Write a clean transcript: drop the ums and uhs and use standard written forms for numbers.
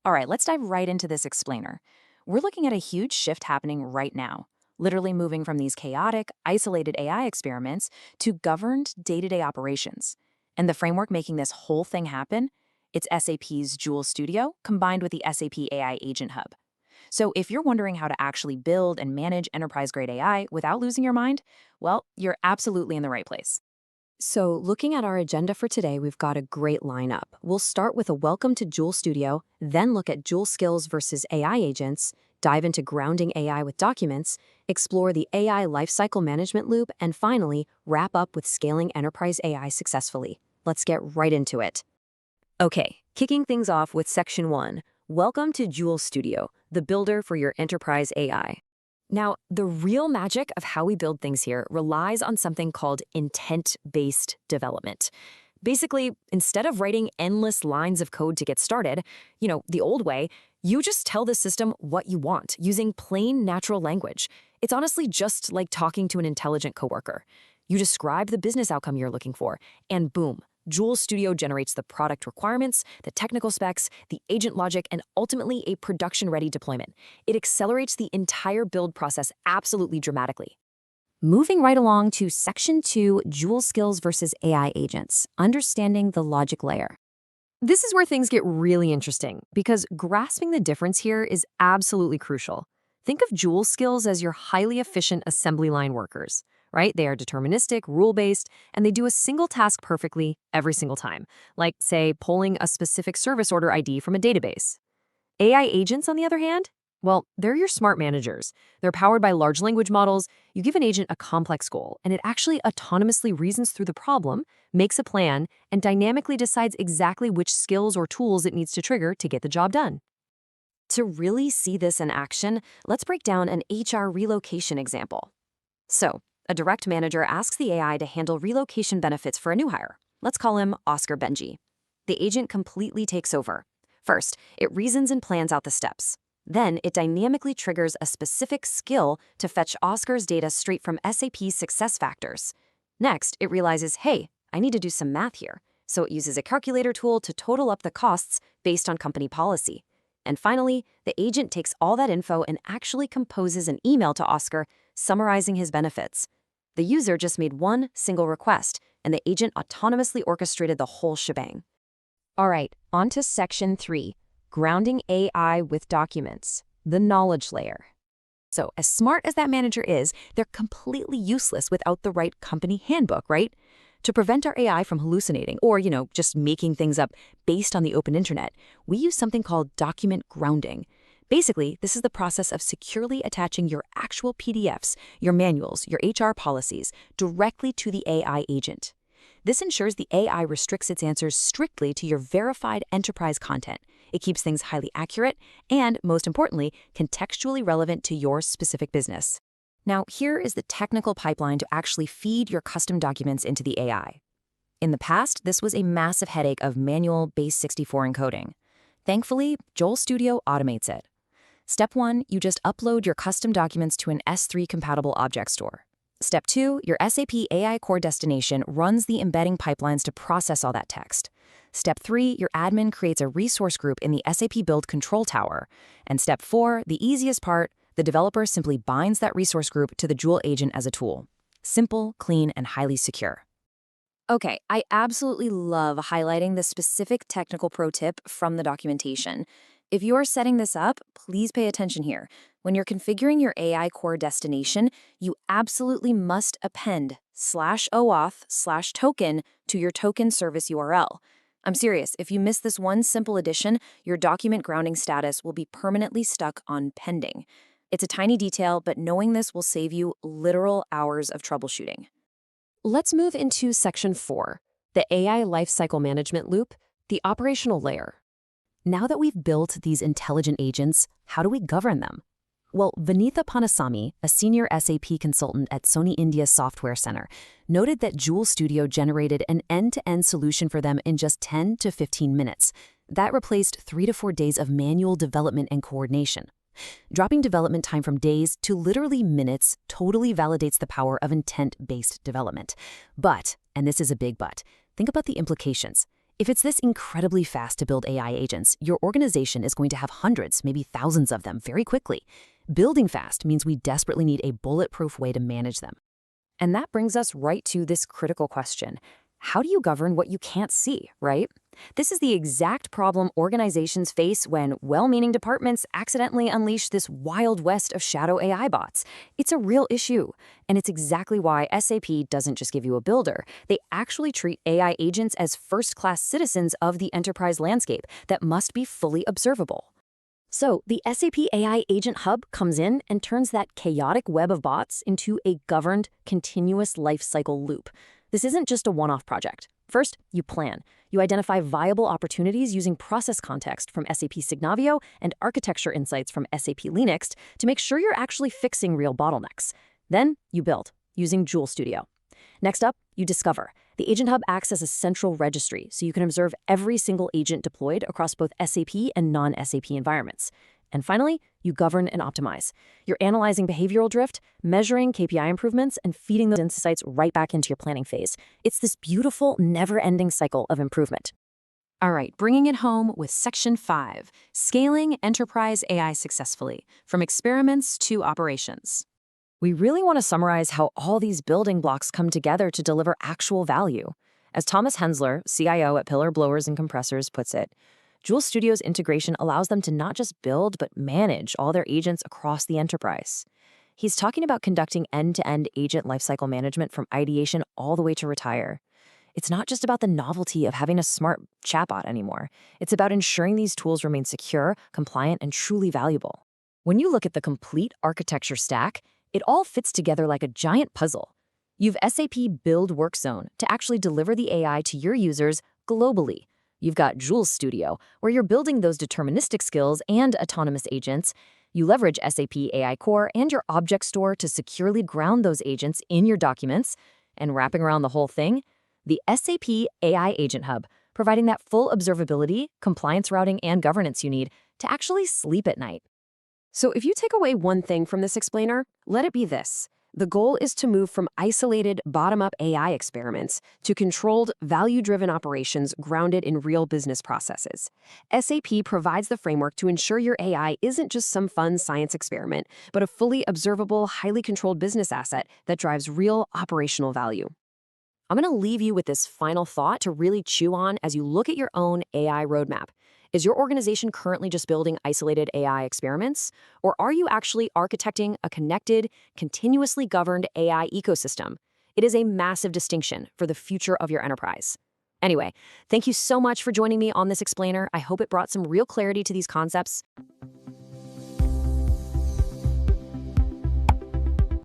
All right, let's dive right into this explainer. We're looking at a huge shift happening right now, literally moving from these chaotic, isolated AI experiments to governed day-to-day operations. And the framework making this whole thing happen, it's SAP's Joule Studio combined with the SAP AI Agent Hub. So if you're wondering how to actually build and manage enterprise-grade AI without losing your mind, well, you're absolutely in the right place. So, looking at our agenda for today, we've got a great lineup. We'll start with a welcome to Joule Studio, then look at Joule skills versus AI agents, dive into grounding AI with documents, explore the AI lifecycle management loop, and finally, wrap up with scaling enterprise AI successfully. Let's get right into it. Okay, kicking things off with Section 1. Welcome to Joule Studio, the builder for your enterprise AI. Now, the real magic of how we build things here relies on something called intent-based development. Basically, instead of writing endless lines of code to get started, the old way, you just tell the system what you want using plain natural language. It's honestly just like talking to an intelligent coworker. You describe the business outcome you're looking for, and boom, Joule Studio generates the product requirements, the technical specs, the agent logic, and ultimately a production-ready deployment. It accelerates the entire build process absolutely dramatically. Moving right along to Section 2, Joule skills versus AI agents, understanding the logic layer. This is where things get really interesting, because grasping the difference here is absolutely crucial. Think of Joule skills as your highly efficient assembly line workers, right? They are deterministic, rule-based, and they do a single task perfectly every single time, like, say, pulling a specific service order ID from a database. AI agents, on the other hand, well, they're your smart managers. They're powered by large language models. You give an agent a complex goal, and it actually autonomously reasons through the problem, makes a plan, and dynamically decides exactly which skills or tools it needs to trigger to get the job done. To really see this in action, let's break down an HR relocation example. So, a direct manager asks the AI to handle relocation benefits for a new hire. Let's call him Oscar Benji. The agent completely takes over. First, it reasons and plans out the steps. Then, it dynamically triggers a specific skill to fetch Oscar's data straight from SAP's SuccessFactors. Next, it realizes, hey, I need to do some math here. So it uses a calculator tool to total up the costs based on company policy. And finally, the agent takes all that info and actually composes an email to Oscar summarizing his benefits. The user just made one single request, and the agent autonomously orchestrated the whole shebang. All right, on to Section 3, grounding AI with documents, the knowledge layer. So, as smart as that manager is, they're completely useless without the right company handbook, right? To prevent our AI from hallucinating or, just making things up based on the open internet, we use something called document grounding. Basically, this is the process of securely attaching your actual PDFs, your manuals, your HR policies, directly to the AI agent. This ensures the AI restricts its answers strictly to your verified enterprise content. It keeps things highly accurate and, most importantly, contextually relevant to your specific business. Now, here is the technical pipeline to actually feed your custom documents into the AI. In the past, this was a massive headache of manual base-64 encoding. Thankfully, Joule Studio automates it. Step 1, you just upload your custom documents to an S3-compatible object store. Step 2, your SAP AI Core destination runs the embedding pipelines to process all that text. Step 3, your admin creates a resource group in the SAP Build Control Tower. And Step 4, the easiest part, the developer simply binds that resource group to the Joule agent as a tool. Simple, clean, and highly secure. Okay, I absolutely love highlighting the specific technical pro tip from the documentation. If you are setting this up, please pay attention here. When you're configuring your AI core destination, you absolutely must append /OAuth/token to your token service URL. I'm serious, if you miss this one simple addition, your document grounding status will be permanently stuck on pending. It's a tiny detail, but knowing this will save you literal hours of troubleshooting. Let's move into Section 4, the AI lifecycle management loop, the operational layer. Now that we've built these intelligent agents, how do we govern them? Well, Vinitha Panasamy, a senior SAP consultant at Sony India Software Center, noted that Joule Studio generated an end-to-end solution for them in just 10 to 15 minutes. That replaced 3 to 4 days of manual development and coordination. Dropping development time from days to literally minutes totally validates the power of intent-based development. But, and this is a big but, think about the implications. If it's this incredibly fast to build AI agents, your organization is going to have hundreds, maybe thousands of them very quickly. Building fast means we desperately need a bulletproof way to manage them. And that brings us right to this critical question. How do you govern what you can't see, right? This is the exact problem organizations face when well-meaning departments accidentally unleash this wild west of shadow AI bots. It's a real issue, and it's exactly why SAP doesn't just give you a builder. They actually treat AI agents as first-class citizens of the enterprise landscape that must be fully observable. So the SAP AI Agent Hub comes in and turns that chaotic web of bots into a governed, continuous lifecycle loop. This isn't just a one-off project. First, you plan. You identify viable opportunities using process context from SAP Signavio and architecture insights from SAP Linux to make sure you're actually fixing real bottlenecks. Then, you build, using Joule Studio. Next up, you discover. The Agent Hub acts as a central registry, so you can observe every single agent deployed across both SAP and non-SAP environments. And finally, you govern and optimize. You're analyzing behavioral drift, measuring KPI improvements, and feeding those insights right back into your planning phase. It's this beautiful, never-ending cycle of improvement. All right, bringing it home with Section 5, Scaling Enterprise AI Successfully, from Experiments to Operations. We really want to summarize how all these building blocks come together to deliver actual value. As Thomas Hensler, CIO at Pillar Blowers and Compressors, puts it, Joule Studio's integration allows them to not just build, but manage all their agents across the enterprise. He's talking about conducting end-to-end agent lifecycle management from ideation all the way to retire. It's not just about the novelty of having a smart chatbot anymore. It's about ensuring these tools remain secure, compliant, and truly valuable. When you look at the complete architecture stack, it all fits together like a giant puzzle. You've SAP Build Workzone to actually deliver the AI to your users globally. You've got Joule Studio, where you're building those deterministic skills and autonomous agents. You leverage SAP AI Core and your object store to securely ground those agents in your documents. And wrapping around the whole thing, the SAP AI Agent Hub, providing that full observability, compliance routing, and governance you need to actually sleep at night. So if you take away one thing from this explainer, let it be this. The goal is to move from isolated, bottom-up AI experiments to controlled, value-driven operations grounded in real business processes. SAP provides the framework to ensure your AI isn't just some fun science experiment, but a fully observable, highly controlled business asset that drives real operational value. I'm going to leave you with this final thought to really chew on as you look at your own AI roadmap. Is your organization currently just building isolated AI experiments? Or are you actually architecting a connected, continuously governed AI ecosystem? It is a massive distinction for the future of your enterprise. Anyway, thank you so much for joining me on this explainer. I hope it brought some real clarity to these concepts.